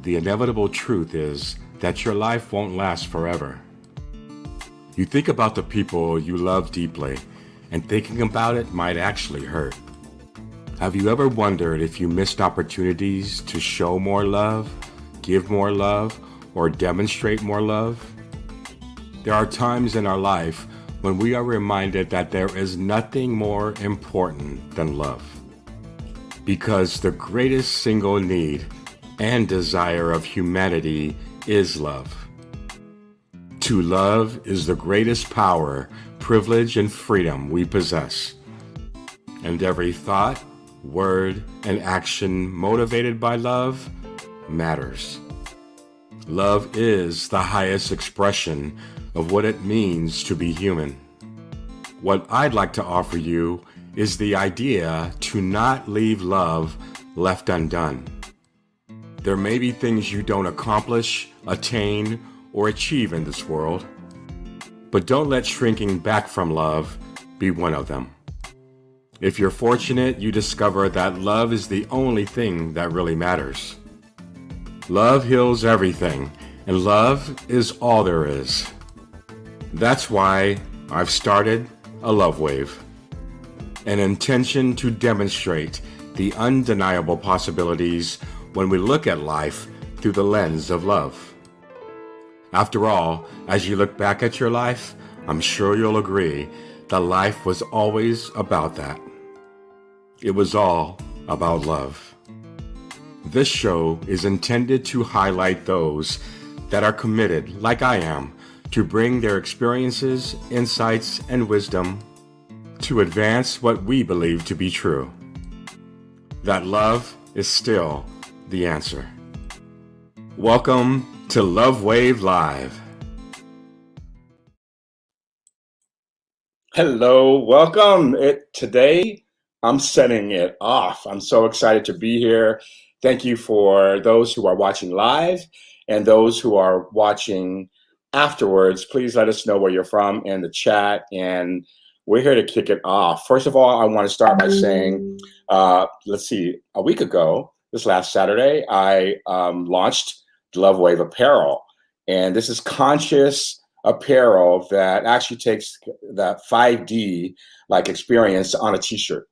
the inevitable truth is that your life won't last forever. You think about the people you love deeply, and thinking about it might actually hurt. Have you ever wondered if you missed opportunities to show more love, give more love, or demonstrate more love? There are times in our life when we are reminded that there is nothing more important than love. Because the greatest single need and desire of humanity is love. To love is the greatest power, privilege, and freedom we possess. And every thought, word, and action motivated by love matters. Love is the highest expression of what it means to be human. What I'd like to offer you is the idea to not leave love left undone. There may be things you don't accomplish, attain, or achieve in this world, but don't let shrinking back from love be one of them. If you're fortunate, you discover that love is the only thing that really matters. Love heals everything, and love is all there is. That's why I've started a love wave, an intention to demonstrate the undeniable possibilities when we look at life through the lens of love. After all, as you look back at your life, I'm sure you'll agree that life was always about that. It was all about love. This show is intended to highlight those that are committed, like I am, to bring their experiences, insights, and wisdom to advance what we believe to be true. That love is still the answer. Welcome to Love Wave Live. Hello, welcome. Today, I'm setting it off. I'm so excited to be here. Thank you for those who are watching live and those who are watching afterwards. Please let us know where you're from in the chat, and we're here to kick it off. First of all, I want to start by saying, a week ago, this last Saturday, I launched Love Wave Apparel. And this is conscious apparel that actually takes that 5D like experience on a t-shirt,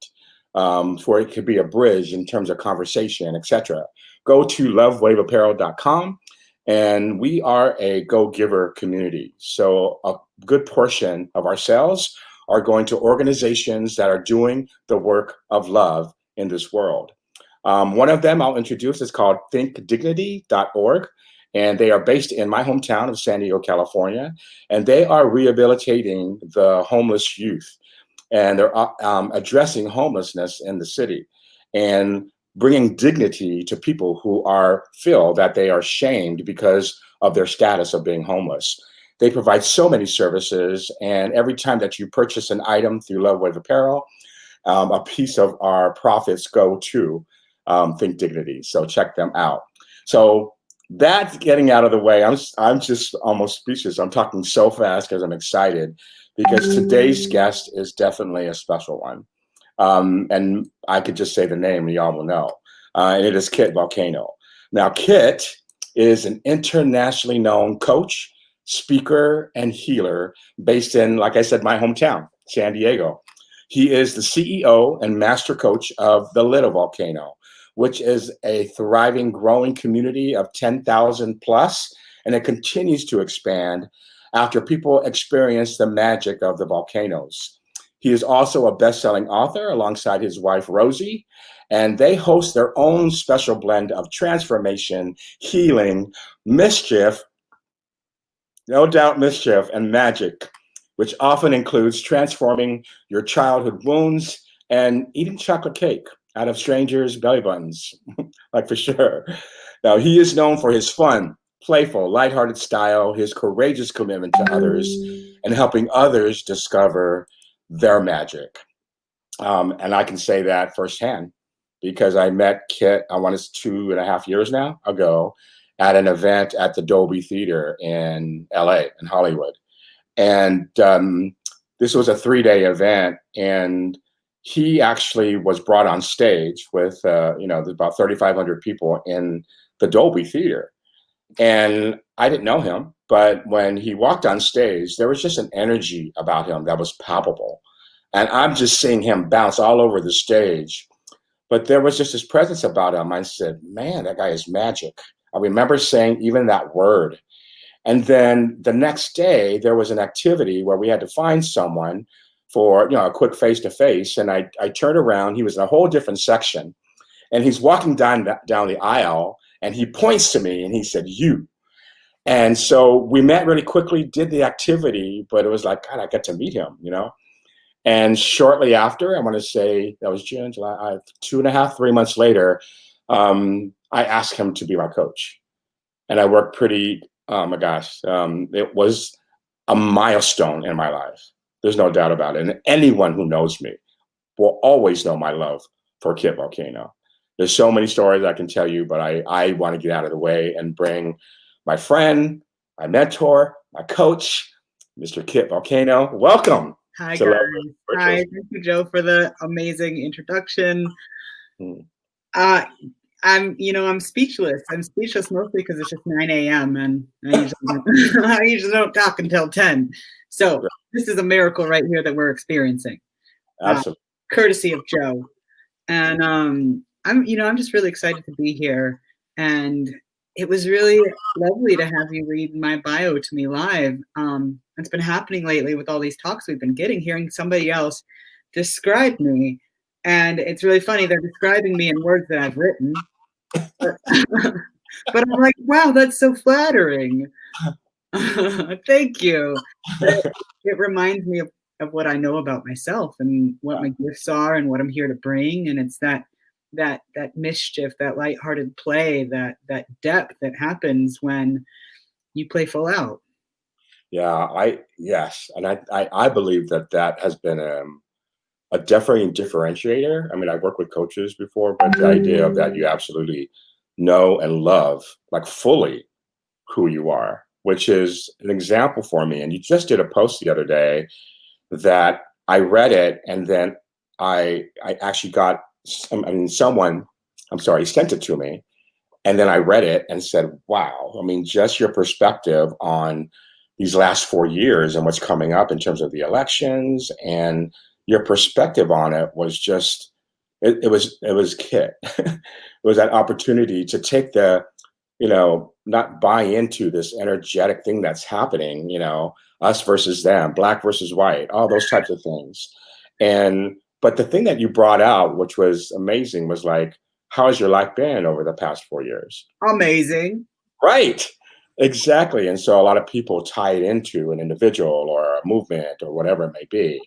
for it could be a bridge in terms of conversation, etc. Go to lovewaveapparel.com, and we are a go-giver community. So a good portion of our sales are going to organizations that are doing the work of love in this world. One of them I'll introduce is called thinkdignity.org. And they are based in my hometown of San Diego, California. And they are rehabilitating the homeless youth. And they're addressing homelessness in the city and bringing dignity to people who feel that they are shamed because of their status of being homeless. They provide so many services. And every time that you purchase an item through Love Wave Apparel, a piece of our profits go to Think Dignity. So check them out. So that's getting out of the way. I'm just almost speechless. I'm talking so fast because I'm excited, because today's guest is definitely a special one. And I could just say the name and y'all will know. And it is Kit Volcano. Now, Kit is an internationally known coach, speaker, and healer based in, like I said, my hometown, San Diego. He is the CEO and master coach of the Little Volcano, which is a thriving, growing community of 10,000 plus, and it continues to expand after people experience the magic of the volcanoes. He is also a best-selling author alongside his wife, Rosie, and they host their own special blend of transformation, healing, mischief, no doubt mischief, and magic, which often includes transforming your childhood wounds and eating chocolate cake out of strangers' belly buttons, like for sure. Now, he is known for his fun, playful, lighthearted style, his courageous commitment to others, and helping others discover their magic. And I can say that firsthand because I met Kit, I want to say 2.5 years now ago, at an event at the Dolby Theater in LA, in Hollywood. And this was a 3-day event, and he actually was brought on stage with, there's about 3,500 people in the Dolby Theater. And I didn't know him, but when he walked on stage, there was just an energy about him that was palpable. And I'm just seeing him bounce all over the stage. But there was just this presence about him. I said, man, that guy is magic. I remember saying even that word. And then the next day, there was an activity where we had to find someone for a quick face-to-face. And I turned around. He was in a whole different section. And he's walking down the aisle, and he points to me, and he said, you. And so we met really quickly, did the activity, but it was like, God, I got to meet him. And shortly after, I want to say that was June, July, 2.5, 3 months later, I asked him to be my coach. And I worked oh my gosh, it was a milestone in my life. There's no doubt about it. And anyone who knows me will always know my love for Kit Volcano. There's so many stories I can tell you, but I want to get out of the way and bring my friend, my mentor, my coach, Mr. Kit Volcano. Welcome. Hi, guys. Hi, thank you, Joe, for the amazing introduction. I'm speechless. I'm speechless mostly because it's just 9 a.m. and I usually don't talk until 10. So this is a miracle right here that we're experiencing. Absolutely. Courtesy of Joe. And I'm just really excited to be here. And it was really lovely to have you read my bio to me live. It's been happening lately with all these talks we've been hearing somebody else describe me. And it's really funny. They're describing me in words that I've written. But I'm like, wow, that's so flattering. Thank you. It reminds me of what I know about myself and what my gifts are and what I'm here to bring. And it's that mischief, that lighthearted play, that depth that happens when you play full out. Yeah, yes. And I believe that has been a definitely differentiator. I mean, I worked with coaches before, but the idea of that you absolutely know and love, like, fully who you are, which is an example for me. And you just did a post the other day that I read it, and then I actually got, someone sent it to me, and then I read it and said, wow, I mean, just your perspective on these last 4 years and what's coming up in terms of the elections, and your perspective on it was just, it was Kit. It was that opportunity to take not buy into this energetic thing that's happening, us versus them, black versus white, all those types of things. But the thing that you brought out, which was amazing, was like, how has your life been over the past 4 years? Amazing. Right. Exactly. And so a lot of people tie it into an individual or a movement or whatever it may be.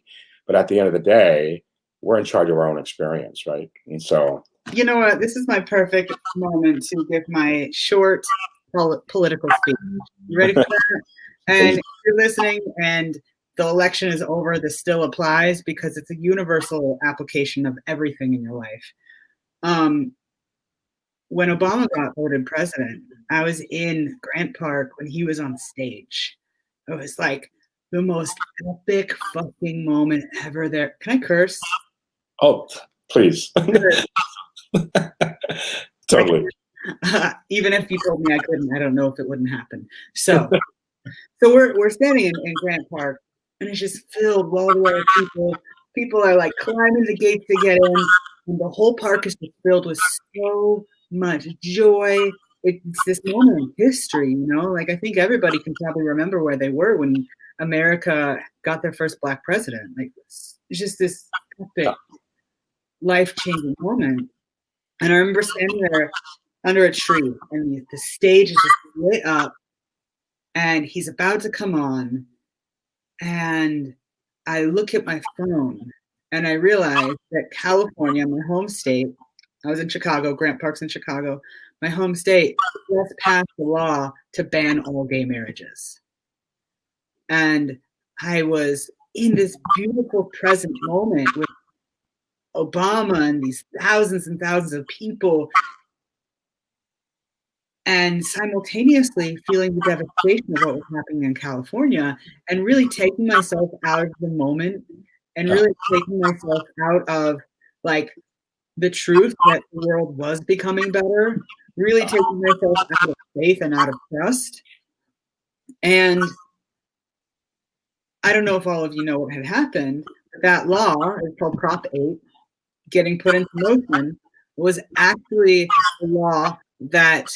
But at the end of the day, we're in charge of our own experience, right? And so, you know what? This is my perfect moment to give my short political speech. You ready for that? And if you're listening and the election is over, this still applies because it's a universal application of everything in your life. When Obama got voted president, I was in Grant Park when he was on stage. It was like the most epic fucking moment ever there. Can I curse? Oh, please. Totally. Even if you told me I couldn't, I don't know if it wouldn't happen. So we're standing in Grant Park, and it's just filled wall to wall people. People are like climbing the gates to get in, and the whole park is just filled with so much joy. It's this moment in history, like I think everybody can probably remember where they were when America got their first black president. Like, it's just this epic, life-changing moment. And I remember standing there under a tree, and the stage is just lit up, and he's about to come on, and I look at my phone, and I realize that California, my home state, I was in Chicago, Grant Park's in Chicago, my home state just passed a law to ban all gay marriages. And I was in this beautiful present moment with Obama and these thousands and thousands of people, and simultaneously feeling the devastation of what was happening in California, and really taking myself out of the moment and really taking myself out of like the truth that the world was becoming better, really taking myself out of faith and out of trust. And I don't know if all of you know what had happened, but that law is called Prop 8, getting put into motion, was actually the law that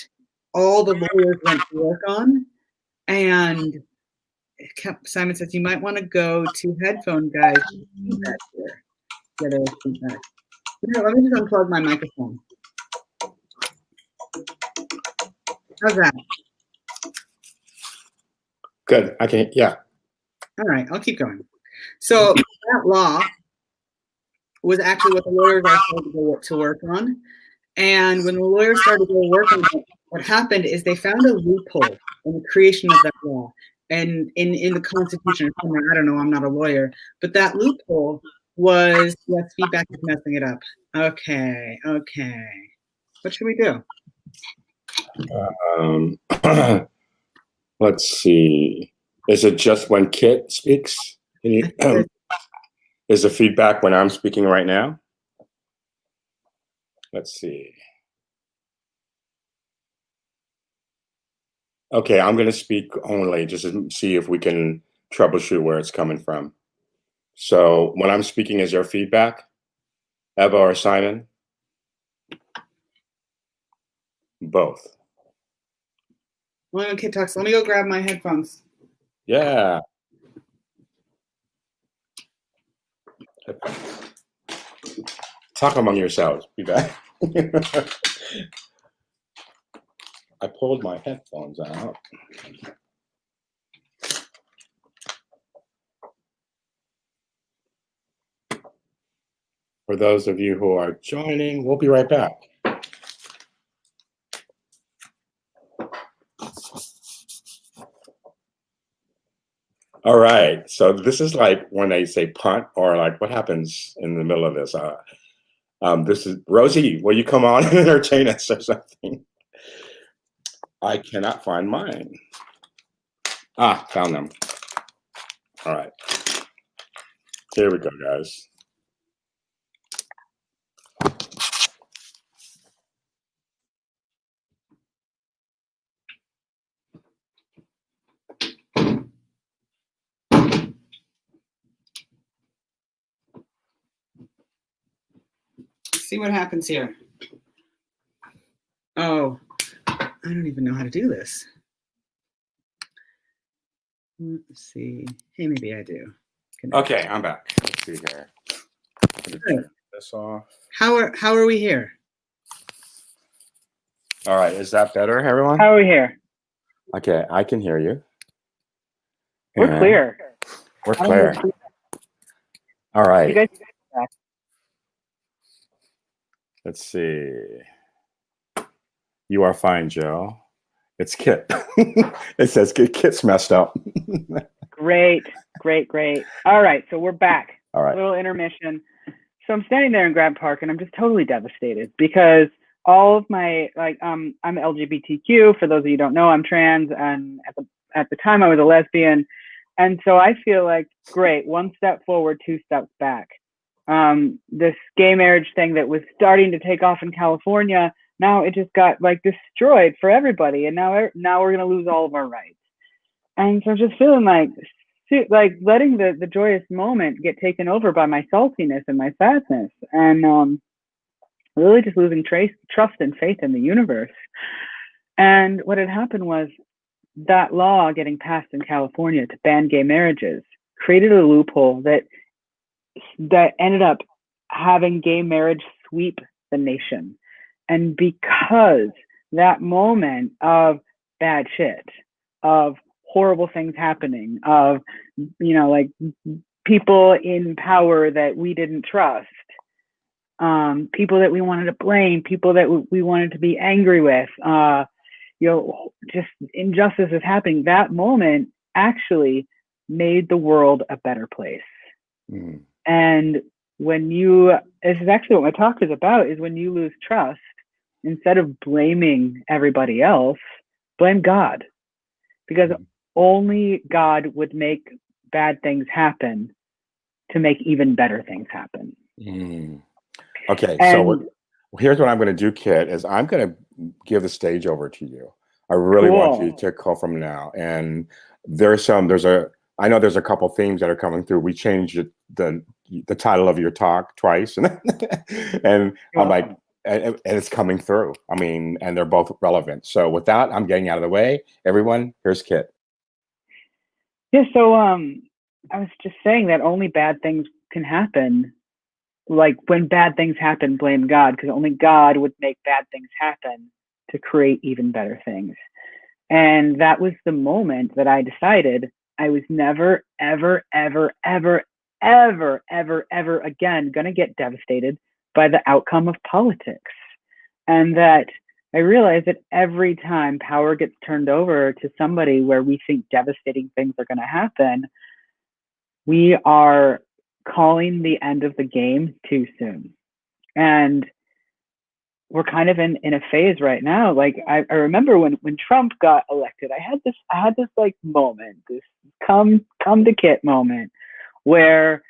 all the lawyers went to work on. And Simon says, you might want to go to headphone guys. Here. Yeah, there was feedback. Here, let me just unplug my microphone. How's that? Good. I can, yeah. All right, I'll keep going. So that law was actually what the lawyers all started to go to work on. And when the lawyers started to work on it, what happened is they found a loophole in the creation of that law and in the Constitution. I don't know, I'm not a lawyer, but that loophole was, yes, feedback is messing it up. Okay. What should we do? Let's see. Is it just when Kit speaks? Is the feedback when I'm speaking right now? Let's see. Okay, I'm going to speak only just to see if we can troubleshoot where it's coming from. So when I'm speaking, is there feedback? Eva or Simon? Both. Well, Kit talks. Let me go grab my headphones. Yeah. Talk among yourselves. Be back. I pulled my headphones out. For those of you who are joining, we'll be right back. All right, so this is like when they say punt, or like what happens in the middle of this. This is Rosie. Will you come on and entertain us or something? I cannot find mine. Ah, found them. All right, here we go, guys. See what happens here. Oh, I don't even know how to do this. Let's see. Hey, maybe I do. Okay, I'm back. Let's see here. Turn this off. How are we here? All right, is that better, everyone? How are we here? Okay, I can hear you. We're clear. We're clear. All right. You guys. Let's see. You are fine, Joe. It's Kit. It says Kit's messed up. Great. All right, so we're back. All right. A little intermission. So I'm standing there in Grant Park, and I'm just totally devastated because all of my I'm LGBTQ. For those of you who don't know, I'm trans, and at the time I was a lesbian, and so I feel like great, one step forward, two steps back. This gay marriage thing that was starting to take off in California, now it just got like destroyed for everybody, and now we're gonna lose all of our rights. And so I'm just feeling like letting the joyous moment get taken over by my saltiness and my sadness, and really just losing trust and faith in the universe. And what had happened was that law getting passed in California to ban gay marriages created a loophole that ended up having gay marriage sweep the nation. And because that moment of bad shit, of horrible things happening, of, like people in power that we didn't trust, people that we wanted to blame, people that we wanted to be angry with, just injustice is happening. That moment actually made the world a better place. Mm. And this is actually what my talk is about, is when you lose trust, instead of blaming everybody else, blame God. Because only God would make bad things happen. to make even better things happen. Mm. Okay, And here's what I'm going to do, Kit, is I'm going to give the stage over to you. I really want you cool. to call from now. And I know there's a couple themes that are coming through. We changed the title of your talk twice, and You're I'm like, welcome. and it's coming through. I mean, and they're both relevant. So with that, I'm getting out of the way. Everyone, here's Kit. Yeah, so I was just saying that only bad things can happen. Like when bad things happen, blame God, because only God would make bad things happen to create even better things. And that was the moment that I decided I was never, ever, ever, ever, ever, ever, ever again going to get devastated by the outcome of politics. And that I realized that every time power gets turned over to somebody where we think devastating things are going to happen, we are calling the end of the game too soon. And we're kind of in a phase right now. Like I remember when Trump got elected, I had this like moment, this come to Kit moment where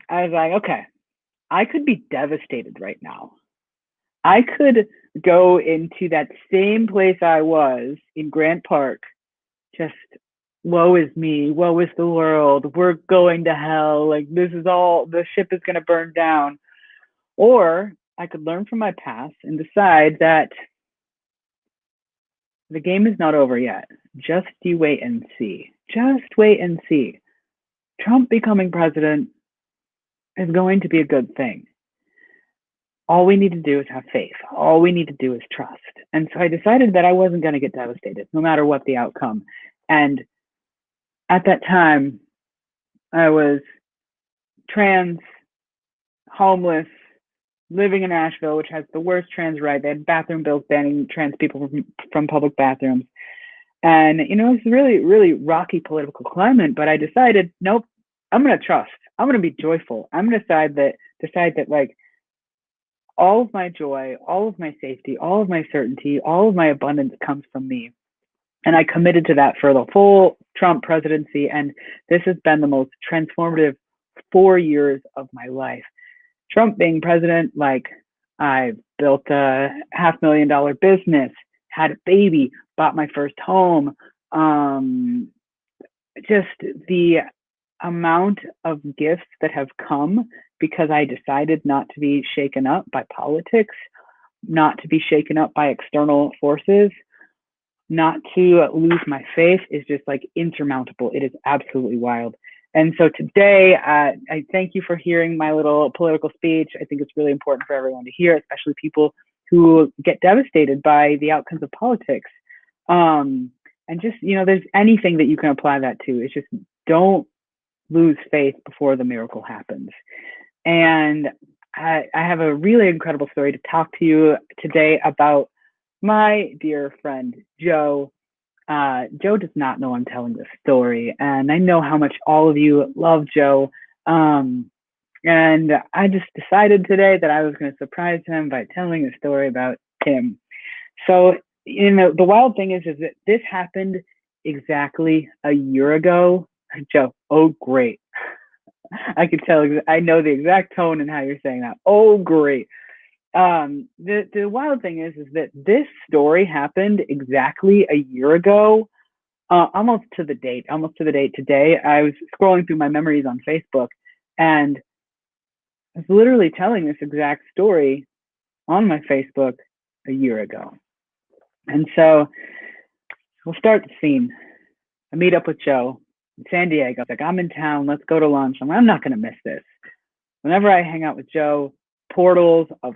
I was like, okay, I could be devastated right now. I could go into that same place I was in Grant Park, just woe is me, woe is the world, we're going to hell, like this is all, the ship is going to burn down. Or I could learn from my past and decide that the game is not over yet. Just you wait and see. Just wait and see. Trump becoming president is going to be a good thing. All we need to do is have faith. All we need to do is trust. And so I decided that I wasn't going to get devastated, no matter what the outcome. And at that time, I was trans, homeless, living in Asheville, which has the worst trans right. They had bathroom bills banning trans people from public bathrooms. And, it's a really, really rocky political climate. But I decided, nope, I'm going to trust. I'm going to be joyful. I'm going to decide that like all of my joy, all of my safety, all of my certainty, all of my abundance comes from me. And I committed to that for the full Trump presidency. And this has been the most transformative 4 years of my life. Trump being president, like I built a $500,000 business, had a baby, bought my first home. Just the amount of gifts that have come because I decided not to be shaken up by politics, not to be shaken up by external forces, not to lose my faith is just like insurmountable. It is absolutely wild. And so today, I thank you for hearing my little political speech. I think it's really important for everyone to hear, especially people who get devastated by the outcomes of politics. And just, there's anything that you can apply that to. It's just don't lose faith before the miracle happens. And I have a really incredible story to talk to you today about my dear friend, Joe. Joe does not know I'm telling this story, and I know how much all of you love Joe. And I just decided today that I was going to surprise him by telling a story about Tim. So, the wild thing is that this happened exactly a year ago. Joe, oh, great. I can tell, I know the exact tone and how you're saying that. Oh, great. The wild thing is that this story happened exactly a year ago, almost to the date today. I was scrolling through my memories on Facebook and I was literally telling this exact story on my Facebook a year ago. And so we'll start the scene. I meet up with Joe in San Diego. It's like, I'm in town, let's go to lunch. I'm not going to miss this. Whenever I hang out with Joe, portals of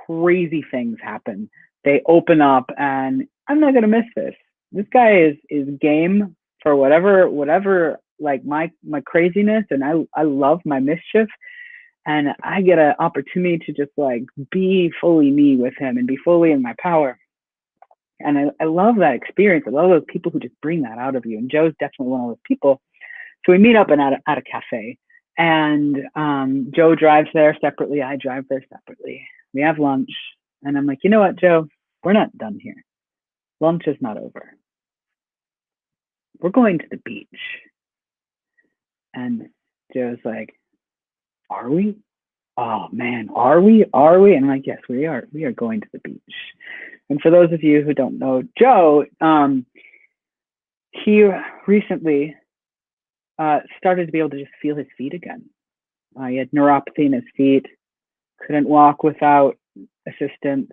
crazy things happen. They open up and I'm not going to miss this. This guy is game for whatever like my craziness, and I love my mischief, and I get an opportunity to just like be fully me with him and be fully in my power. And I love that experience. I love those people who just bring that out of you. And Joe's definitely one of those people. So we meet up at a cafe, and Joe drives there separately. I drive there separately. We have lunch, and I'm like, you know what, Joe? We're not done here. Lunch is not over. We're going to the beach. And Joe's like, are we? Oh man, are we? Are we? And I'm like, yes, we are. We are going to the beach. And for those of you who don't know Joe, he recently started to be able to just feel his feet again. He had neuropathy in his feet, couldn't walk without assistance.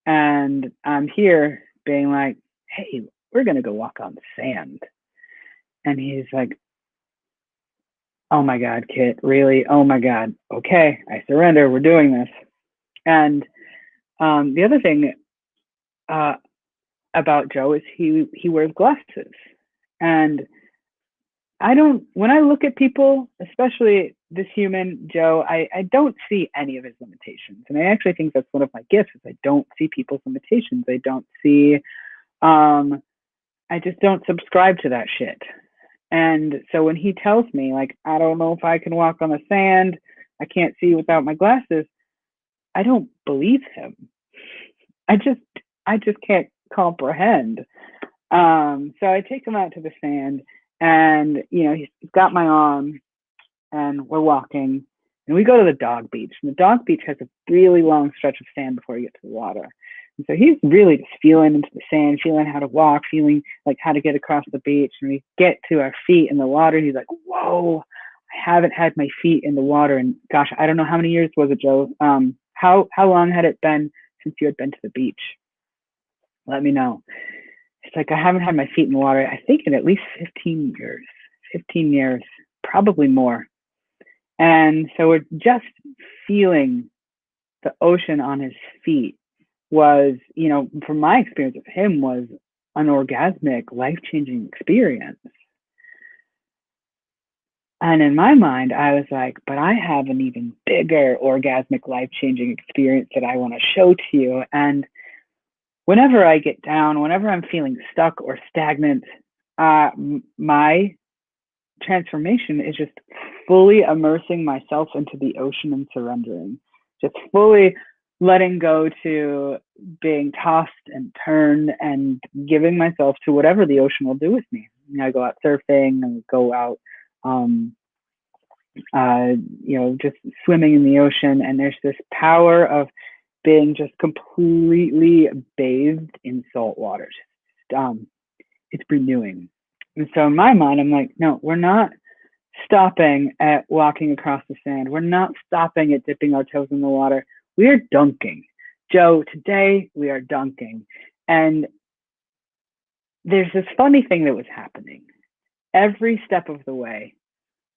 And I'm here being like, hey, we're going to go walk on sand. And he's like, oh my God, Kit, really? Oh my God. Okay, I surrender. We're doing this. And the other thing about Joe is he wears glasses. And when I look at people, especially this human, Joe, I don't see any of his limitations. And I actually think that's one of my gifts is I don't see people's limitations. I don't see, I just don't subscribe to that shit. And so when he tells me, like, I don't know if I can walk on the sand, I can't see without my glasses, I don't believe him. I just can't comprehend. So I take him out to the sand, and he's got my arm, and we're walking, and we go to the dog beach. And the dog beach has a really long stretch of sand before you get to the water. And so he's really just feeling into the sand, feeling how to walk, feeling like how to get across the beach. And we get to our feet in the water, and he's like, whoa, I haven't had my feet in the water. And gosh, I don't know how many years was it, Joe? How long had it been since you had been to the beach? Let me know. It's like, I haven't had my feet in the water, I think in at least 15 years, probably more. And so we're just feeling the ocean on his feet was, from my experience with him, was an orgasmic, life-changing experience. And in my mind, I was like, but I have an even bigger orgasmic, life-changing experience that I want to show to you. And whenever I get down, whenever I'm feeling stuck or stagnant, my transformation is just fully immersing myself into the ocean and surrendering, just fully letting go to being tossed and turned and giving myself to whatever the ocean will do with me. I go out surfing and go out, just swimming in the ocean. And there's this power of being just completely bathed in salt water. It's renewing. And so in my mind, I'm like, no, we're not stopping at walking across the sand. We're not stopping at dipping our toes in the water. We are dunking. Joe, today we are dunking. And there's this funny thing that was happening every step of the way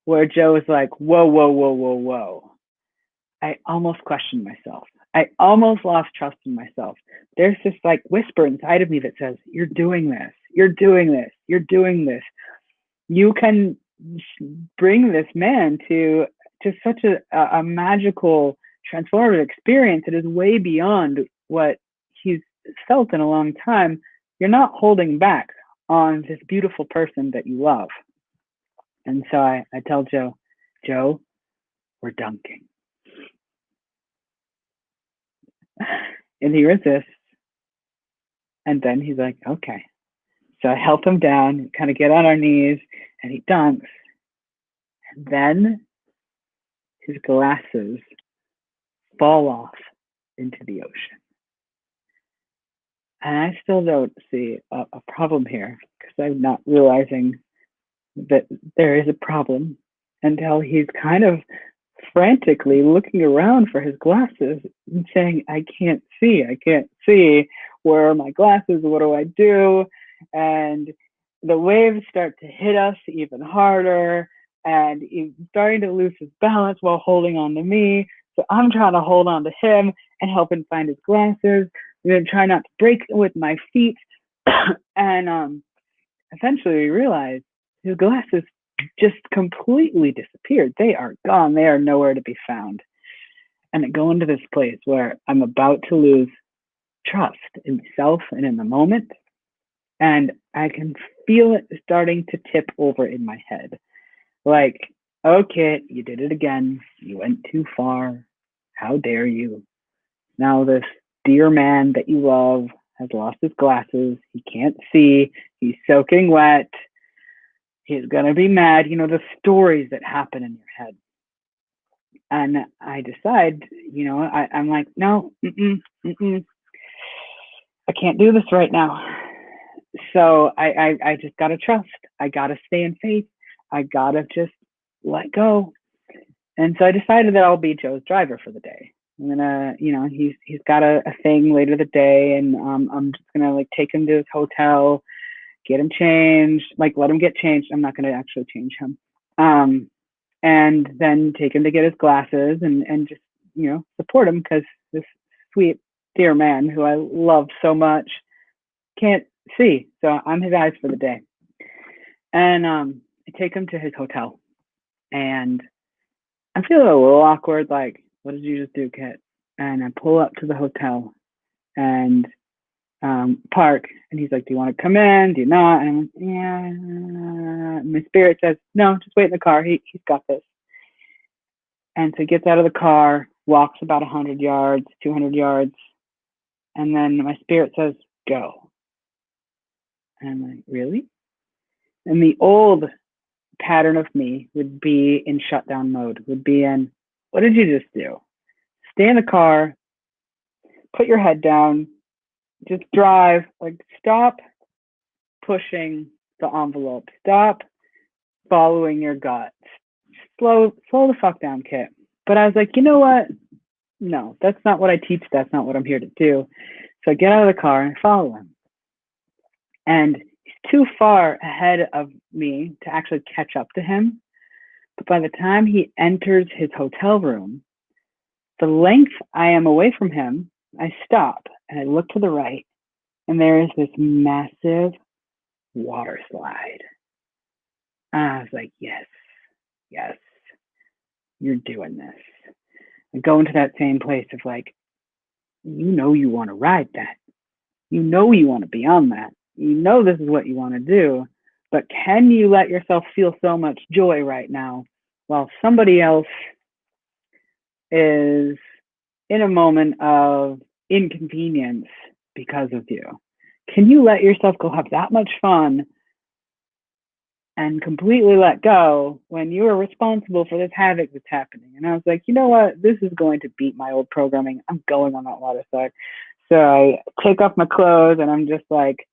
where Joe was like, whoa, whoa, whoa, whoa, whoa. I almost questioned myself. I almost lost trust in myself. There's this like whisper inside of me that says, you're doing this. You're doing this. You're doing this. You can bring this man to such a magical, transformative experience that is way beyond what he's felt in a long time. You're not holding back on this beautiful person that you love. And so I tell Joe, we're dunking. And he resists. And then he's like, okay. So I help him down, kind of get on our knees, and he dunks. And then his glasses fall off into the ocean. And I still don't see a problem here because I'm not realizing that there is a problem until he's kind of frantically looking around for his glasses and saying, I can't see. Where are my glasses? What do I do? And the waves start to hit us even harder, and he's starting to lose his balance while holding on to me. So I'm trying to hold on to him and help him find his glasses. I'm going to try not to break with my feet. And eventually we realize his glasses just completely disappeared. They are gone. They are nowhere to be found. And I go into this place where I'm about to lose trust in myself and in the moment. And I can feel it starting to tip over in my head. Like, okay, you did it again. You went too far. How dare you? Now this dear man that you love has lost his glasses. He can't see. He's soaking wet. He's going to be mad. The stories that happen in your head. And I decide, I'm like, no, I can't do this right now. So I just gotta trust. I gotta stay in faith. I gotta just let go. And so I decided that I'll be Joe's driver for the day. I'm gonna, he's got a thing later the day, and I'm just gonna like take him to his hotel, get him changed, like let him get changed. I'm not gonna actually change him. And then take him to get his glasses and just, support him, because this sweet, dear man who I love so much can't see. So I'm his eyes for the day. And I take him to his hotel, and I'm feeling a little awkward, like, what did you just do, Kit? And I pull up to the hotel and park, and he's like, do you want to come in? Do you not? And I'm like, yeah. My spirit says, no, just wait in the car. He's got this. And so he gets out of the car, walks about 100 yards, 200 yards, and then my spirit says, go. And I'm like, really? And the old pattern of me would be in shutdown mode, would be in, what did you just do? Stay in the car, put your head down, just drive, like stop pushing the envelope, stop following your gut, slow the fuck down, Kit. But I was like, you know what? No, that's not what I teach. That's not what I'm here to do. So I get out of the car and I follow him. And he's too far ahead of me to actually catch up to him. But by the time he enters his hotel room, the length I am away from him, I stop and I look to the right, and there is this massive water slide. And I was like, yes, you're doing this. I go into that same place of like, you want to ride that. You want to be on that. This is what you want to do. But can you let yourself feel so much joy right now while somebody else is in a moment of inconvenience because of you? Can you let yourself go have that much fun and completely let go when you are responsible for this havoc that's happening? And I was like, you know what? This is going to beat my old programming. I'm going on that water slide. So I take off my clothes, and I'm just like,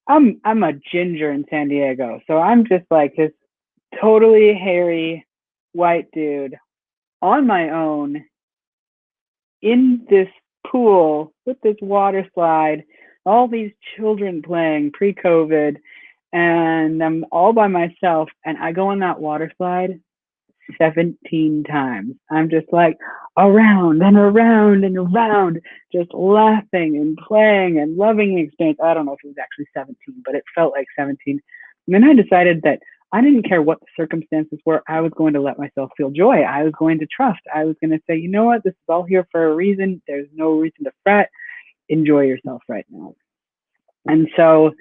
I'm a ginger in San Diego. So I'm just like this totally hairy white dude on my own in this pool with this water slide, all these children playing pre-COVID, and I'm all by myself, and I go on that water slide 17 times. I'm just like around and around and around, just laughing and playing and loving the experience. I don't know if it was actually 17, but it felt like 17. And then I decided that I didn't care what the circumstances were. I was going to let myself feel joy. I was going to trust. I was going to say, you know what? This is all here for a reason. There's no reason to fret. Enjoy yourself right now. And so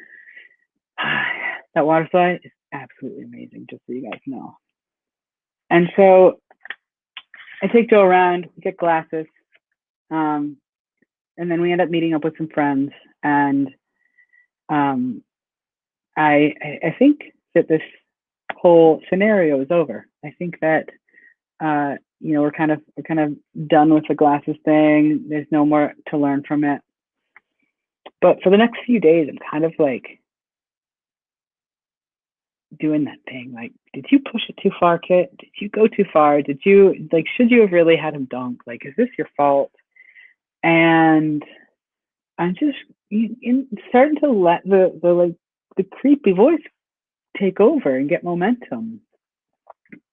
that water slide is absolutely amazing, just so you guys know. And so I take Joe around, we get glasses, and then we end up meeting up with some friends. And I think that this whole scenario is over. I think that we're kind of done with the glasses thing. There's no more to learn from it. But for the next few days, I'm kind of like doing that thing. Like, did you push it too far, Kit? Did you go too far? Did you should you have really had him dunk? Like, is this your fault? And I'm just starting to let the creepy voice take over and get momentum.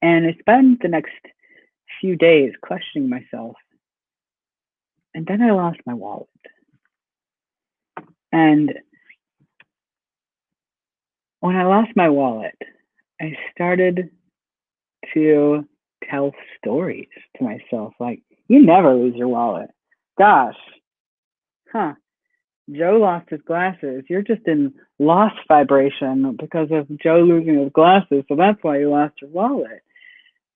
And I spend the next few days questioning myself. And then I lost my wallet. And when I lost my wallet, I started to tell stories to myself, like, you never lose your wallet. Gosh, Joe lost his glasses. You're just in loss vibration because of Joe losing his glasses, so that's why you lost your wallet.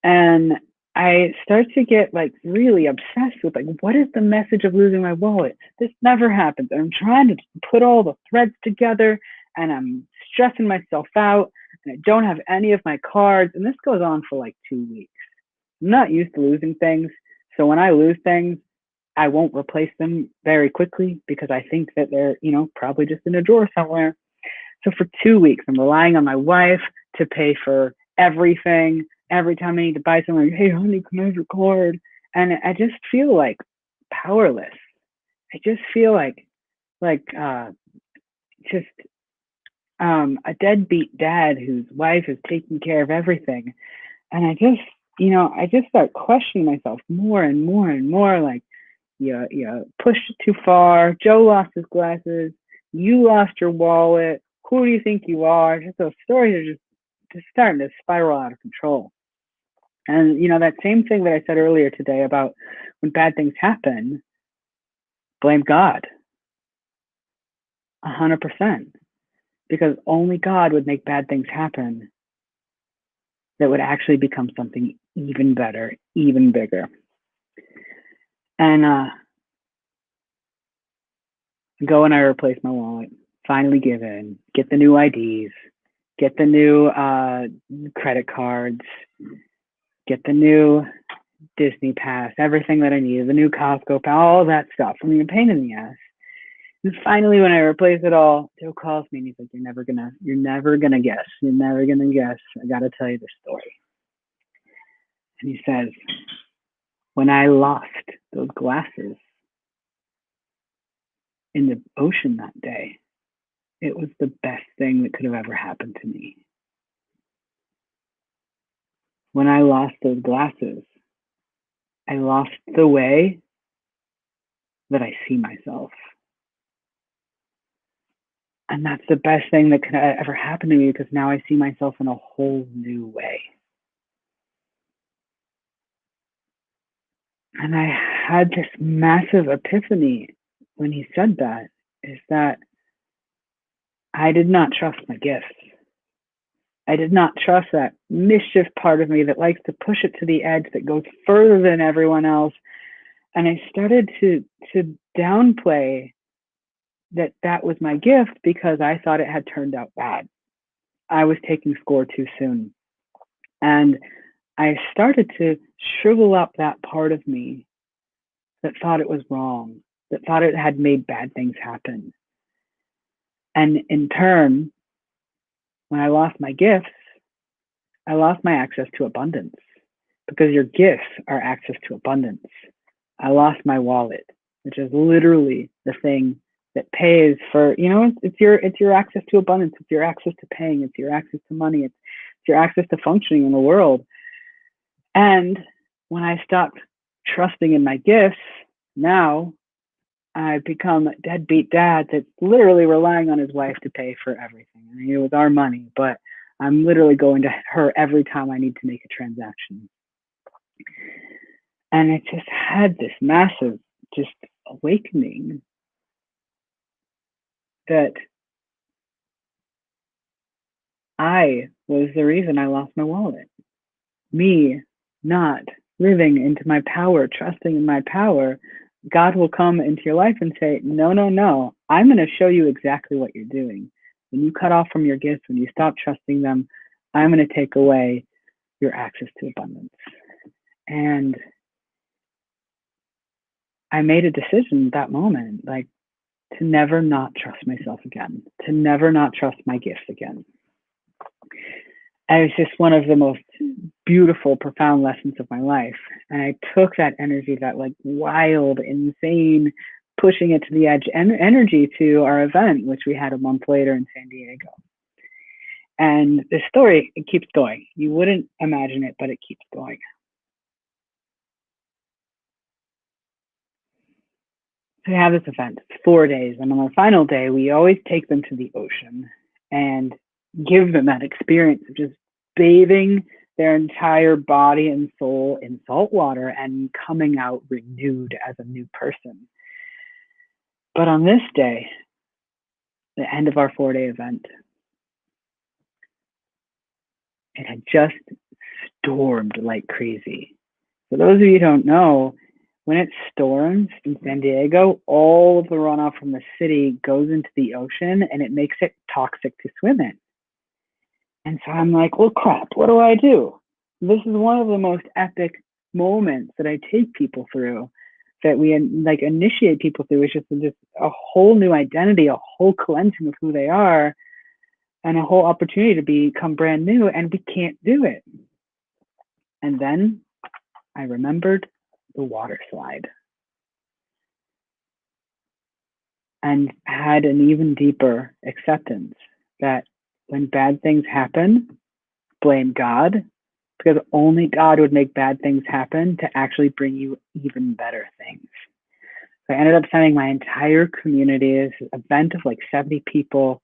And I start to get like really obsessed with like, what is the message of losing my wallet? This never happens. And I'm trying to put all the threads together, and I'm stressing myself out, and I don't have any of my cards. And this goes on for like 2 weeks. I'm not used to losing things. So when I lose things, I won't replace them very quickly because I think that they're, probably just in a drawer somewhere. So for 2 weeks, I'm relying on my wife to pay for everything. Every time I need to buy something, hey, honey, can I have your card? And I just feel like powerless. I just feel like just a deadbeat dad whose wife is taking care of everything. And I just start questioning myself more and more and more. Like, you pushed it too far. Joe lost his glasses. You lost your wallet. Who do you think you are? Just those stories are just starting to spiral out of control. And that same thing that I said earlier today about when bad things happen, blame God, 100%, because only God would make bad things happen that would actually become something even better, even bigger. And go and I replace my wallet, finally give in, get the new IDs, get the new credit cards, get the new Disney pass, everything that I needed, the new Costco pass, all that stuff. I mean, a pain in the ass. And finally, when I replace it all, Joe calls me and he's like, you're never gonna guess. You're never gonna guess. I gotta tell you the story. And he says, when I lost those glasses in the ocean that day, it was the best thing that could have ever happened to me. When I lost those glasses, I lost the way that I see myself. And that's the best thing that could ever happen to me because now I see myself in a whole new way. And I had this massive epiphany when he said that, is that I did not trust my gifts. I did not trust that mischief part of me that likes to push it to the edge, that goes further than everyone else. And I started to downplay that was my gift because I thought it had turned out bad. I was taking score too soon. And I started to shrivel up that part of me that thought it was wrong, that thought it had made bad things happen. And in turn, when I lost my gifts, I lost my access to abundance because your gifts are access to abundance. I lost my wallet, which is literally the thing that pays for, it's your access to abundance. It's your access to paying. It's your access to money. It's your access to functioning in the world. And when I stopped trusting in my gifts, now I've become a deadbeat dad that's literally relying on his wife to pay for everything. I mean, it was our money, but I'm literally going to her every time I need to make a transaction. And it just had this massive just awakening that I was the reason I lost my wallet. Me not living into my power, trusting in my power, God will come into your life and say, no, no, no, I'm going to show you exactly what you're doing. When you cut off from your gifts, when you stop trusting them, I'm going to take away your access to abundance. And I made a decision at that moment, like, to never not trust myself again, to never not trust my gifts again. And it's just one of the most beautiful, profound lessons of my life. And I took that energy, that like wild, insane, pushing it to the edge energy to our event, which we had a month later in San Diego. And the story, it keeps going. You wouldn't imagine it, but it keeps going. So we have this event, it's 4 days. And on the final day, we always take them to the ocean and give them that experience of just bathing their entire body and soul in salt water and coming out renewed as a new person. But on this day, the end of our 4-day event, it had just stormed like crazy. For those of you who don't know, when it storms in San Diego, all of the runoff from the city goes into the ocean and it makes it toxic to swim in. And so I'm like, well, crap, what do I do? This is one of the most epic moments that I take people through, that we like initiate people through, is just a whole new identity, a whole cleansing of who they are, and a whole opportunity to become brand new, and we can't do it. And then I remembered the water slide and had an even deeper acceptance that when bad things happen, blame God, because only God would make bad things happen to actually bring you even better things. So I ended up sending my entire community, this event of like 70 people.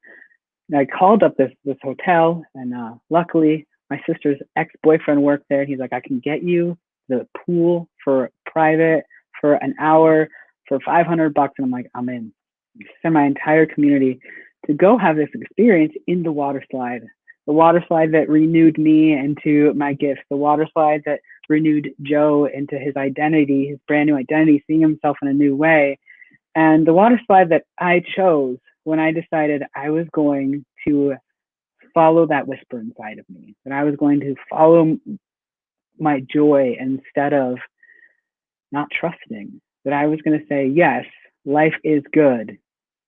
And I called up this hotel, and luckily my sister's ex-boyfriend worked there. He's like, I can get you the pool for private for an hour for $500. And I'm like, I'm in. Send my entire community to go have this experience in the water slide. The water slide that renewed me into my gifts. The water slide that renewed Joe into his identity, his brand new identity, seeing himself in a new way. And the water slide that I chose when I decided I was going to follow that whisper inside of me, that I was going to follow my joy instead of not trusting, that I was going to say, yes, life is good,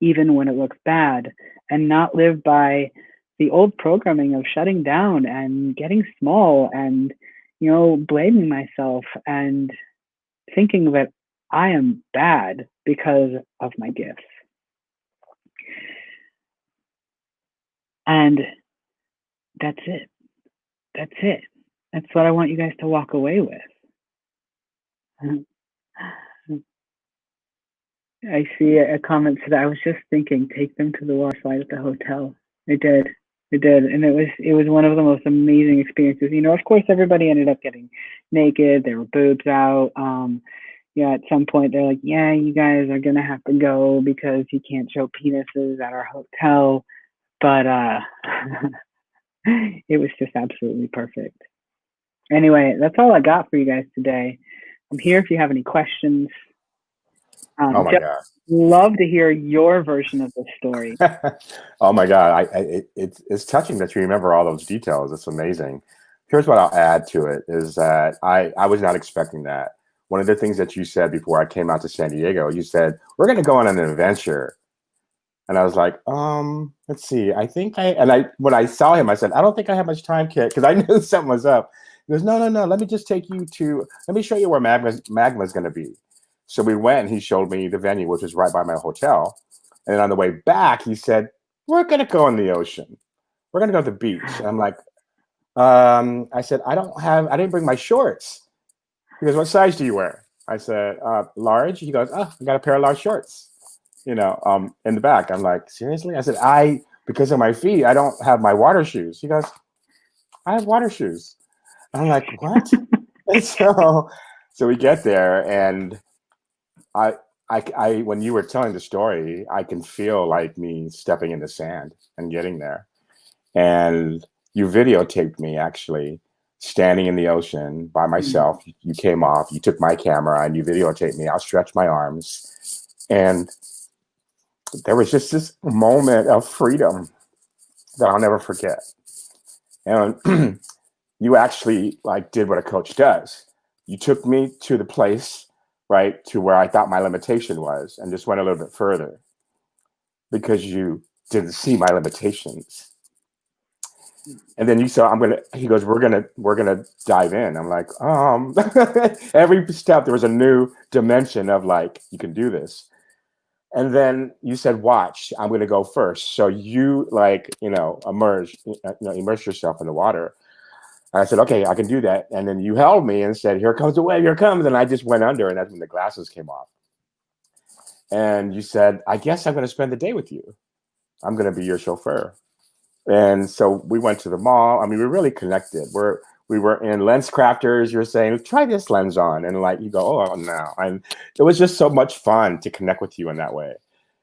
even when it looks bad, and not live by the old programming of shutting down and getting small and, blaming myself and thinking that I am bad because of my gifts. And that's it. That's it. That's what I want you guys to walk away with. I see a comment that I was just thinking, take them to the water slide at the hotel. I did. And it was one of the most amazing experiences. Of course, everybody ended up getting naked. There were boobs out. At some point, they're like, yeah, you guys are going to have to go because you can't show penises at our hotel. But it was just absolutely perfect. Anyway, that's all I got for you guys today. I'm here if you have any questions. Oh my God. Love to hear your version of the story. Oh my God. It's touching that you remember all those details. It's amazing. Here's what I'll add to it is that I was not expecting that. One of the things that you said before I came out to San Diego, you said, we're going to go on an adventure. And I was like, let's see. When I saw him, I said, I don't think I have much time, Kit, because I knew something was up. He goes, no. Let me just take you let me show you where Magma's going to be. So we went and he showed me the venue, which was right by my hotel. And then on the way back, he said, we're going to go in the ocean. We're going to go to the beach. And I'm like, I said, I didn't bring my shorts. He goes, what size do you wear? I said, large. He goes, I got a pair of large shorts, in the back. I'm like, seriously? I said, because of my feet, I don't have my water shoes. He goes, I have water shoes. And I'm like, what? And so we get there, and I when you were telling the story, I can feel like me stepping in the sand and getting there. And you videotaped me actually standing in the ocean by myself. You came off, you took my camera and you videotaped me. I'll stretch my arms. And there was just this moment of freedom that I'll never forget. And you actually did what a coach does. You took me to the place, right, to where I thought my limitation was, and just went a little bit further because you didn't see my limitations. And then you said, he goes, we're gonna dive in. I'm like, every step there was a new dimension of you can do this. And then you said, watch, I'm going to go first. So you immerse yourself in the water. And I said, okay, I can do that. And then you held me and said, here comes the wave, here comes. And I just went under, and that's when the glasses came off. And you said, I guess I'm going to spend the day with you. I'm going to be your chauffeur. And so we went to the mall. I mean, we really connected. We were in lens crafters. You're saying, try this lens on. And you go, oh, no. And it was just so much fun to connect with you in that way.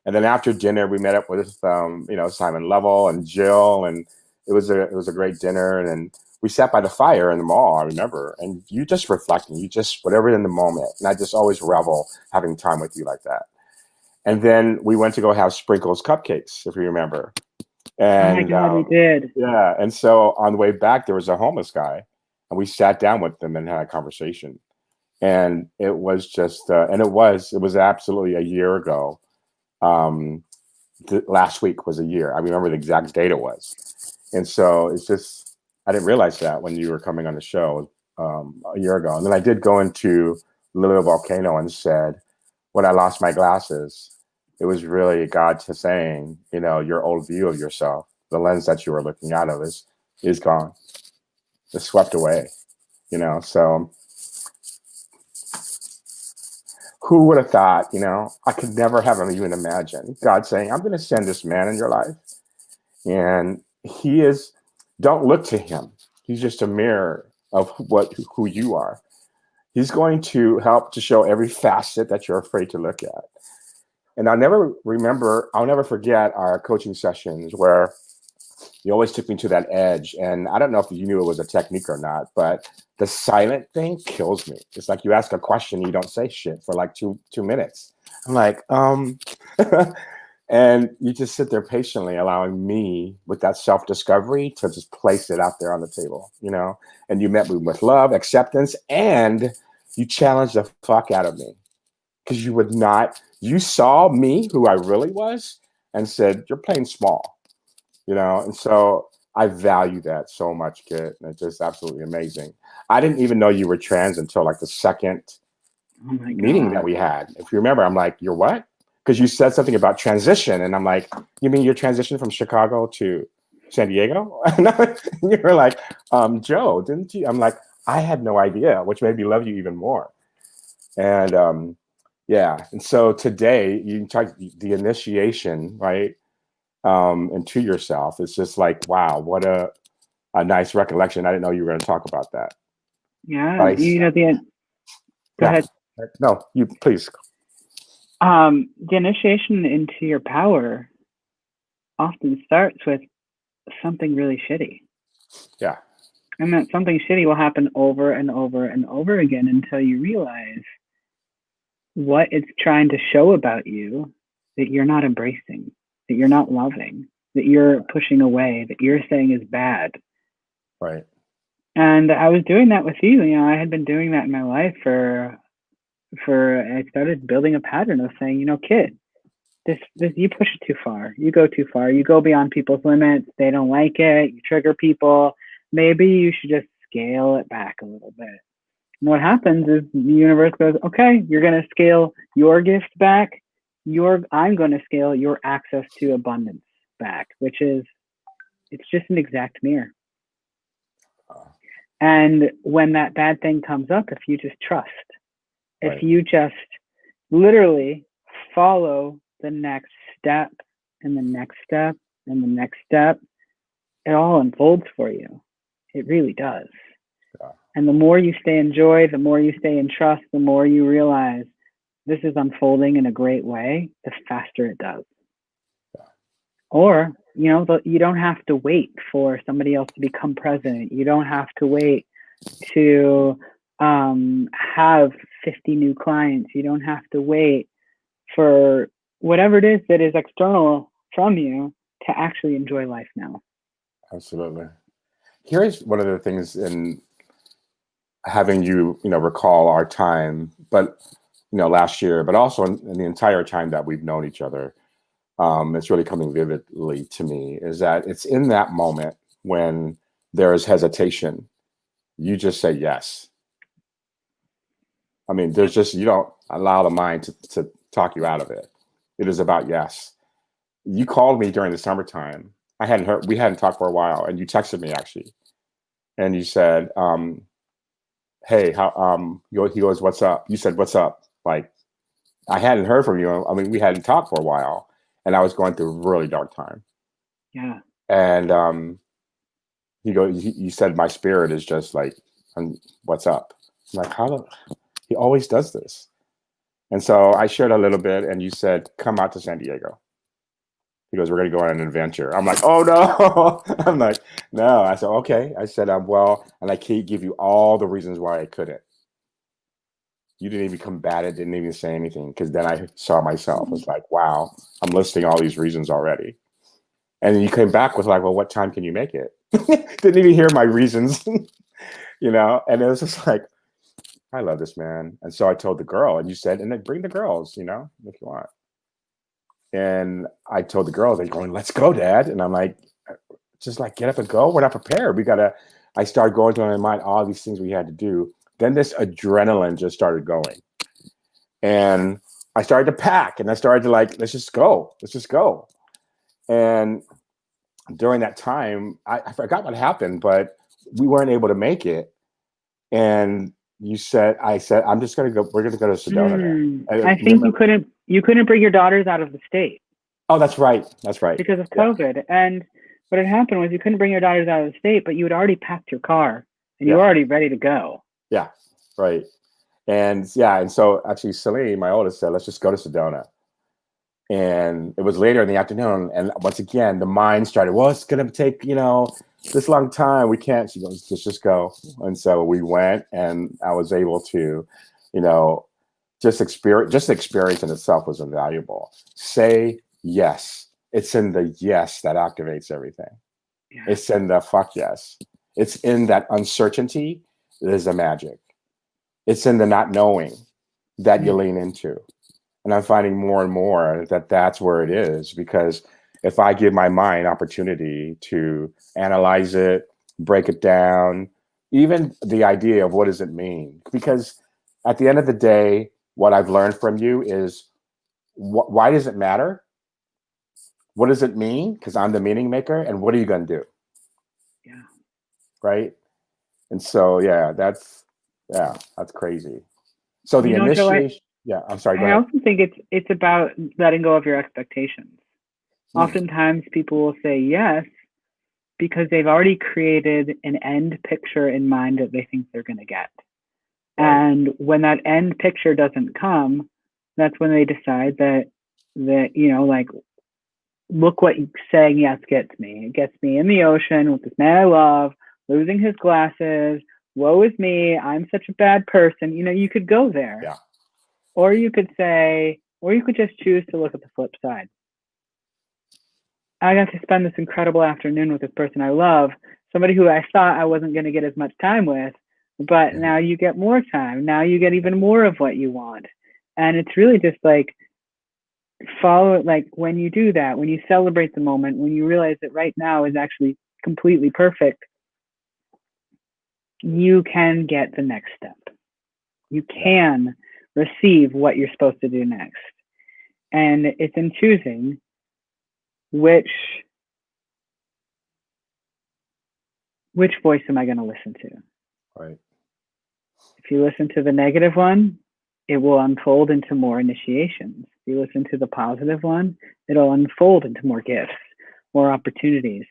And then after dinner, we met up with, Simon Lovell and Jill. And it was a great dinner. And we sat by the fire in the mall, I remember. And you just reflecting, whatever in the moment. And I just always revel having time with you like that. And then we went to go have Sprinkles cupcakes, if you remember. And, oh my God, we did. Yeah. And so on the way back, there was a homeless guy, and we sat down with them and had a conversation. And it was just, it was absolutely a year ago. Last week was a year. I remember the exact date it was. And so it's just, I didn't realize that when you were coming on the show a year ago. And then I did go into Little Volcano and said, when I lost my glasses, it was really God to saying, your old view of yourself, the lens that you were looking out of is gone. It's swept away, so who would have thought, I could never have even imagined God saying, I'm going to send this man in your life. And don't look to him. He's just a mirror of who you are. He's going to help to show every facet that you're afraid to look at. And I'll never forget our coaching sessions where you always took me to that edge. And I don't know if you knew it was a technique or not, but the silent thing kills me. It's like you ask a question, you don't say shit for like two minutes. I'm like, and you just sit there patiently allowing me with that self-discovery to just place it out there on the table, and you met me with love, acceptance, and you challenged the fuck out of me because you saw me, who I really was, and said, you're playing small, and so I value that so much, Kit. And it's just absolutely amazing. I didn't even know you were trans until like the second meeting that we had. If you remember, I'm like, you're what? Because you said something about transition, and I'm like, you mean your transition from Chicago to San Diego? And you were like, Joe, didn't you? I'm like, I had no idea, which made me love you even more. And yeah, and so today you talk the initiation, right, into yourself. It's just like, wow, what a nice recollection. I didn't know you were going to talk about that. Yeah, go ahead. No, you please. The initiation into your power often starts with something really shitty. Yeah. And that something shitty will happen over and over and over again until you realize what it's trying to show about you that you're not embracing, that you're not loving, that you're pushing away, that you're saying is bad. Right. And I was doing that with you. I had been doing that in my life I started building a pattern of saying, Kid, this you push it too far. You go too far. You go beyond people's limits. They don't like it. You trigger people. Maybe you should just scale it back a little bit. And what happens is the universe goes, okay, you're going to scale your gift back. I'm going to scale your access to abundance back, which is, it's just an exact mirror. And when that bad thing comes up, if you just trust, if you just literally follow the next step and the next step and the next step, it all unfolds for you. It really does. Yeah. And the more you stay in joy, the more you stay in trust, the more you realize this is unfolding in a great way, the faster it does. Yeah. Or, you don't have to wait for somebody else to become president. You don't have to wait to have 50 new clients. You don't have to wait for whatever it is that is external from you to actually enjoy life now. Absolutely. Here's one of the things in having you, recall our time, but, last year, but also in the entire time that we've known each other, it's really coming vividly to me, is that it's in that moment when there is hesitation, you just say yes. I mean, there's just, you don't allow the mind to talk you out of it. It is about yes. You called me during the summertime. We hadn't talked for a while, and you texted me actually. And you said, hey, he goes, what's up? You said, what's up? Like, I hadn't heard from you. I mean, we hadn't talked for a while, and I was going through a really dark time. Yeah. And you said, my spirit is just like, what's up? I'm like, he always does this. And so I shared a little bit, and you said, come out to San Diego. He goes, we're going to go on an adventure. I'm like, oh, no. I'm like, no. I said, okay. I said, well, and I can't give you all the reasons why I couldn't. You didn't even combat it, didn't even say anything, because then I saw myself. It's like, wow, I'm listing all these reasons already. And then you came back with like, well, what time can you make it? Didn't even hear my reasons, and it was just like, I love this man. And so I told the girl, and you said, and then bring the girls, if you want. And I told the girls, they're going, let's go, Dad. And I'm like, just like, get up and go. We're not prepared. I started going through my mind all these things we had to do. Then this adrenaline just started going. And I started to pack, and I started to like, let's just go. Let's just go. And during that time, I forgot what happened, but we weren't able to make it. And I said, I'm just going to go. We're going to go to Sedona. I think you couldn't bring your daughters out of the state. Oh, that's right. That's right. Because of COVID. And what had happened was you couldn't bring your daughters out of the state, but you had already packed your car and you were already ready to go. Yeah. Right. And so actually Celine, my oldest, said, let's just go to Sedona. And it was later in the afternoon. And once again, the mind started, well, it's going to take, this long time. We can't. She goes, let's just go. And so we went, and I was able to, just the experience in itself was invaluable. Say yes. It's in the yes that activates everything. Yeah. It's in the fuck yes. It's in that uncertainty. There's a magic. It's in the not knowing that you lean into. And I'm finding more and more that that's where it is, because if I give my mind opportunity to analyze it, break it down, even the idea of what does it mean? Because at the end of the day, what I've learned from you is why does it matter? What does it mean? Because I'm the meaning maker. And what are you going to do? Yeah. Right. And so, that's crazy. So the initiation. I'm sorry. Go ahead. I also think it's about letting go of your expectations. Oftentimes people will say yes because they've already created an end picture in mind that they think they're going to get. Right. And when that end picture doesn't come, that's when they decide that like, look what saying yes gets me. It gets me in the ocean with this man I love, losing his glasses. Woe is me. I'm such a bad person. You could go there. Yeah. Or you could just choose to look at the flip side. I got to spend this incredible afternoon with this person I love, somebody who I thought I wasn't going to get as much time with, but now you get more time. Now you get even more of what you want. And it's really just like, follow it. Like when you do that, when you celebrate the moment, when you realize that right now is actually completely perfect, you can get the next step. You can receive what you're supposed to do next. And it's in choosing which voice am I going to listen to? Right. If you listen to the negative one, it will unfold into more initiations. If you listen to the positive one, it'll unfold into more gifts, more opportunities.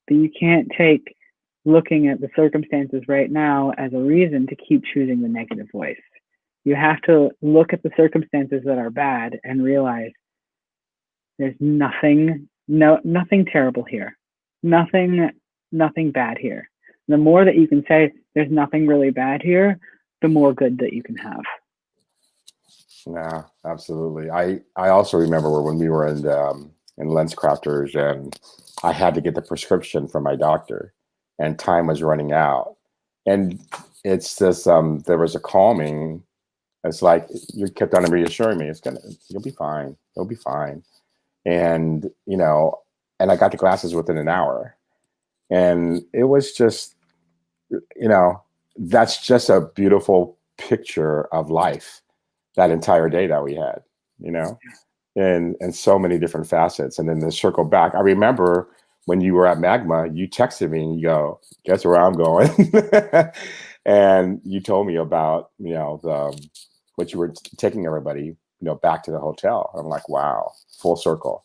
But you can't take looking at the circumstances right now as a reason to keep choosing the negative voice. You have to look at the circumstances that are bad and realize there's nothing terrible here. Nothing bad here. The more that you can say there's nothing really bad here, the more good that you can have. Yeah, absolutely. I also remember when we were in Lens Crafters, and I had to get the prescription from my doctor, and time was running out. And it's just there was a calming. It's like you kept on reassuring me, you'll be fine. You'll be fine. And and I got the glasses within an hour. And it was just, that's just a beautiful picture of life, that entire day that we had, and so many different facets. And then to circle back, I remember when you were at Magma, you texted me and you go, guess where I'm going? And you told me about, what you were taking everybody, back to the hotel. I'm like, wow, full circle.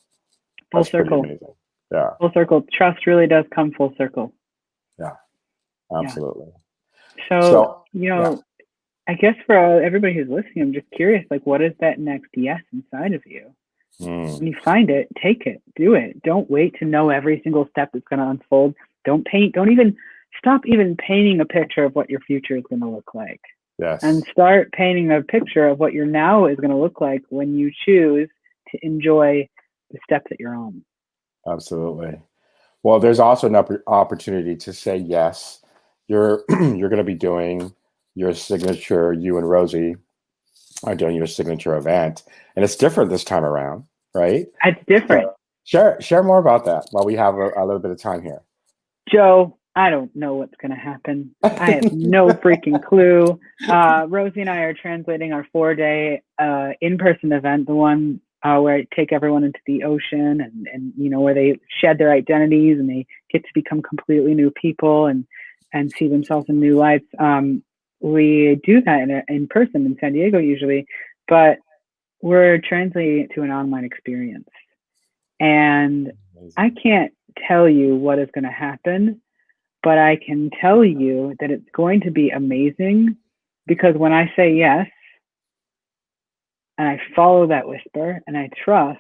Full circle. Pretty amazing. Yeah. Full circle. Trust really does come full circle. Yeah, absolutely. Yeah. So I guess for everybody who's listening, I'm just curious, like, what is that next yes inside of you? When you find it, take it, do it. Don't wait to know every single step that's going to unfold. Don't stop even painting a picture of what your future is going to look like. Yes. And start painting a picture of what your now is going to look like when you choose to enjoy the steps that you're on. Absolutely. Well, there's also an opportunity to say yes. You're going to be doing your signature, you and Rosie are doing your signature event, and it's different this time around, right? It's different. So share more about that while we have a little bit of time here. Joe, I don't know what's going to happen. I have no freaking clue. Rosie and I are translating our 4-day in-person event, the one where I take everyone into the ocean and where they shed their identities and they get to become completely new people and see themselves in new lights. We do that in person in San Diego usually, but we're translating it to an online experience. And Amazing. I can't tell you what is going to happen, but I can tell you that it's going to be amazing, because when I say yes and I follow that whisper and I trust,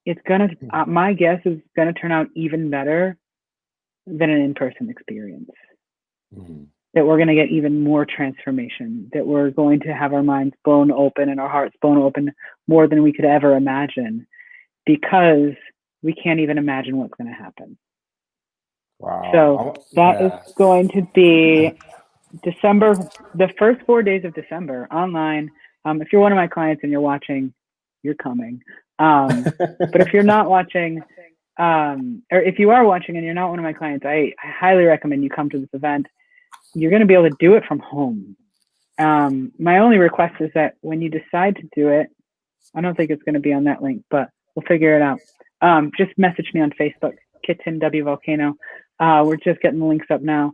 it's going to, my guess is going to turn out even better than an in-person experience. Mm-hmm. That we're going to get even more transformation, that we're going to have our minds blown open and our hearts blown open more than we could ever imagine, because we can't even imagine what's going to happen. Wow. So that is going to be December, the first 4 days of December online. If you're one of my clients and you're watching, you're coming. But if you're not watching, or if you are watching and you're not one of my clients, I highly recommend you come to this event. You're going to be able to do it from home. My only request is that when you decide to do it, I don't think it's going to be on that link, but we'll figure it out. Just message me on Facebook, Kitten W Volcano. We're just getting the links up now.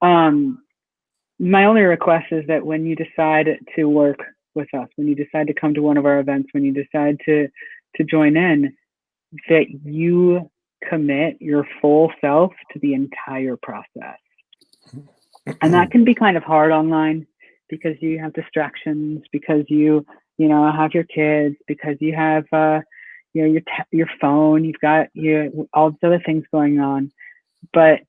My only request is that when you decide to work with us, when you decide to come to one of our events, when you decide to join in, that you commit your full self to the entire process. And that can be kind of hard online, because you have distractions, because you have your kids, because you have your phone, you've got all these other things going on. But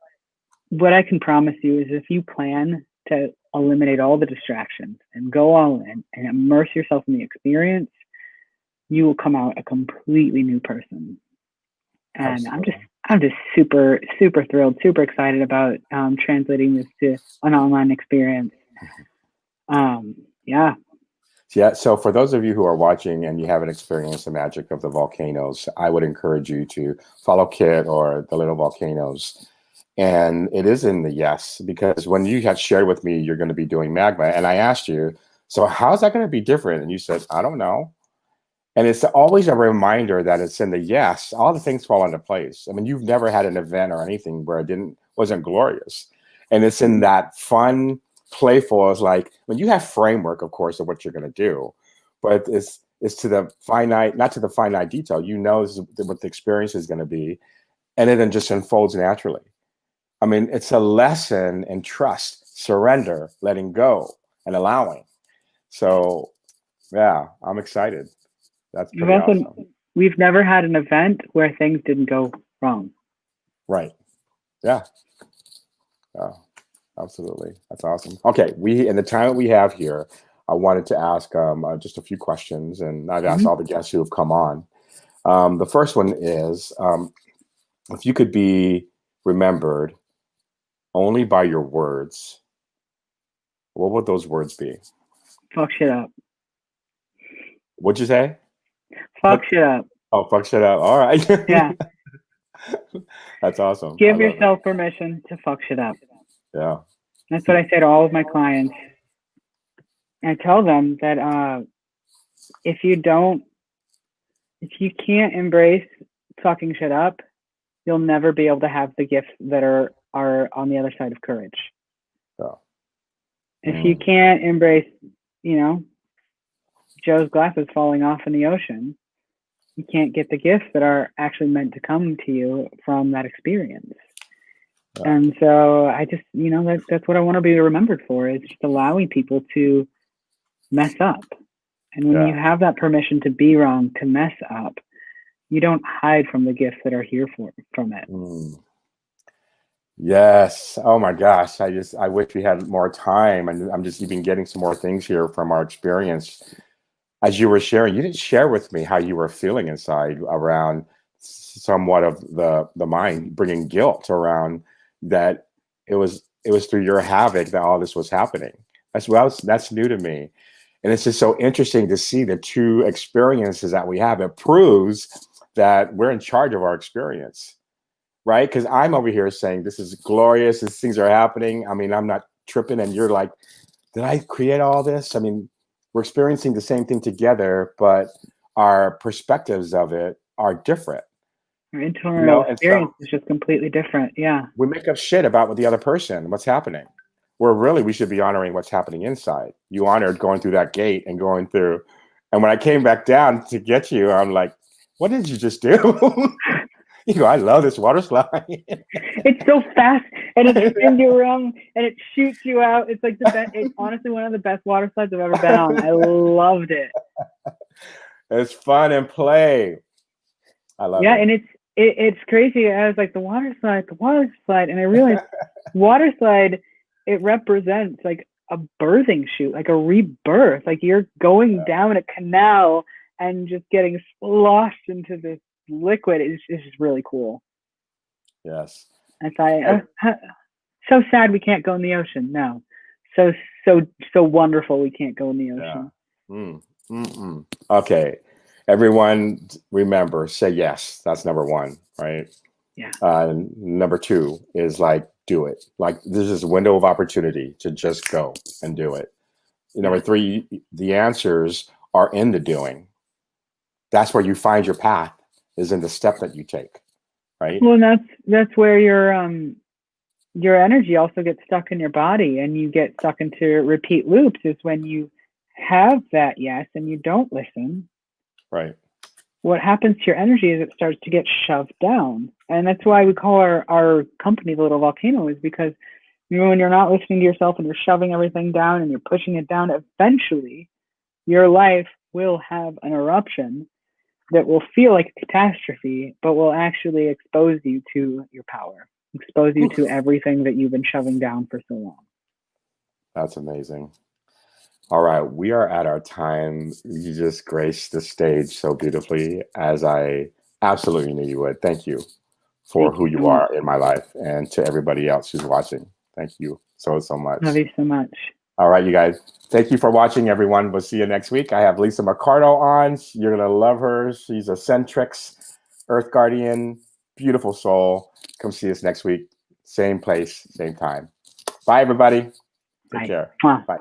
what I can promise you is, if you plan to eliminate all the distractions and go all in and immerse yourself in the experience, you will come out a completely new person. And Absolutely. I'm just super, super thrilled, super excited about translating this to an online experience. Yeah. Yeah. So for those of you who are watching and you haven't experienced the magic of the volcanoes, I would encourage you to follow Kit or the Little Volcanoes. And it is in the yes, because when you had shared with me you're going to be doing magma, and I asked you, so how's that going to be different? And you said, I don't know. And it's always a reminder that it's in the yes. All the things fall into place. I mean, you've never had an event or anything where it wasn't glorious. And it's in that fun, playful. It's like when you have framework, of course, of what you're going to do, but it's to the finite, not to the finite detail. You know what the experience is going to be, and it then just unfolds naturally. I mean, it's a lesson in trust, surrender, letting go, and allowing. So, yeah, I'm excited. That's pretty awesome. We've never had an event where things didn't go wrong. Right. Yeah. Oh, absolutely. That's awesome. Okay. In the time that we have here, I wanted to ask just a few questions, and I've asked all the guests who have come on. The first one is, if you could be remembered only by your words, what would those words be? Fuck shit up. What'd you say? Fuck shit up. Oh, fuck shit up. All right. Yeah. That's awesome. Give yourself permission to fuck shit up. Yeah. That's what I say to all of my clients. I tell them that if you can't embrace fucking shit up, you'll never be able to have the gifts that are on the other side of courage. Oh. If you can't embrace, Joe's glasses falling off in the ocean, you can't get the gifts that are actually meant to come to you from that experience. Yeah. And so I just, that's what I want to be remembered for, is just allowing people to mess up. And when you have that permission to be wrong, to mess up, you don't hide from the gifts that are here from it. Yes. Oh my gosh. I wish we had more time, and I'm just even getting some more things here from our experience. As you were sharing, you didn't share with me how you were feeling inside around somewhat of the mind, bringing guilt around that. It was through your havoc that all this was happening. That's new to me. And it's just so interesting to see the two experiences that we have. It proves that we're in charge of our experience, right? Because I'm over here saying this is glorious, these things are happening. I mean, I'm not tripping, and you're like, did I create all this? I mean, we're experiencing the same thing together, but our perspectives of it are different. Our internal experience is just completely different. Yeah. We make up shit about what the other person, what's happening. Where really we should be honoring what's happening inside. You honored going through that gate and going through. And when I came back down to get you, I'm like, what did you just do? You go, I love this water slide. It's so fast, and it spins you around, and it shoots you out. It's like the best. It's honestly one of the best water slides I've ever been on. I loved it. It's fun and play. I love it. Yeah, and it's crazy. I was like, the water slide, and I realized water slide, it represents like a birthing chute, like a rebirth. Like you're going down a canal and just getting sloshed into this liquid. It's just really cool. Yes. I thought, so sad we can't go in the ocean. No, so wonderful we can't go in the ocean. Yeah. Okay, everyone, remember, say yes. That's number one, right? Yeah. Number two is like, do it. Like there's this window of opportunity to just go and do it. Number three, the answers are in the doing. That's where you find your path, is in the step that you take, right? Well, that's where your energy also gets stuck in your body, and you get stuck into repeat loops. Is when you have that yes and you don't listen. Right. What happens to your energy is it starts to get shoved down, and that's why we call our company the Little Volcano. Is because when you're not listening to yourself and you're shoving everything down and you're pushing it down, eventually your life will have an eruption that will feel like a catastrophe, but will actually expose you to your power, expose you to everything that you've been shoving down for so long. That's amazing. All right, we are at our time. You just graced the stage so beautifully, as I absolutely knew you would. Thank you for who you are in my life, and to everybody else who's watching. Thank you so much. Love you so much. All right, you guys. Thank you for watching, everyone. We'll see you next week. I have Lisa Mercado on. You're going to love her. She's a Centrix Earth Guardian. Beautiful soul. Come see us next week. Same place, same time. Bye, everybody. Take care. Bye.